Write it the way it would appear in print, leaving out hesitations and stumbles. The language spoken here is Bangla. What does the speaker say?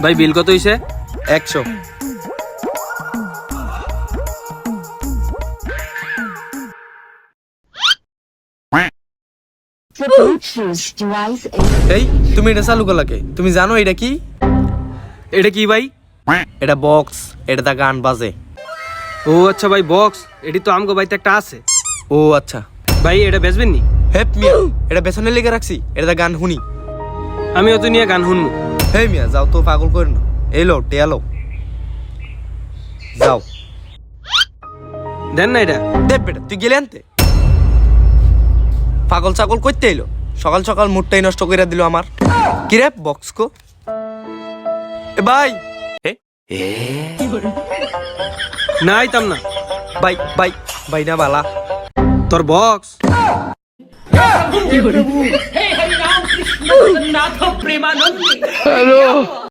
ভাই বিল কত হইছে? 100। The Bluetooth device is এই তুমি এটা চালু করলাকে? তুমি জানো এটা কি? এটা কি ভাই? এটা বক্স, এটা গান বাজে। ও আচ্ছা ভাই, বক্স এটি তো আমগো বাইতে একটা আছে। ও আচ্ছা। ভাই এটা বেচবেন নি? হেপ মিয়া, এটা বেসনে লেগে রাখছি, এটা গান শুনি। আমি অত নিয়ে গান শুনবো। হে মিয়া যাও তো, পাগল করে না। এলো টেয়ালো যাও। দেন না এটা। দেখ বেটা, তুই গেলে আনতে। পাগল ছাগল করতে এলো, সকাল সকাল মুডটাই নষ্ট করে দিল আমার। কি রে বক্স কো? এ ভাই, না আইতাম না। ভাই ভাই ভাই না বালা। তোর বক্স हे हरिनाम कृष्ण जगन्नाथ प्रेमानंद।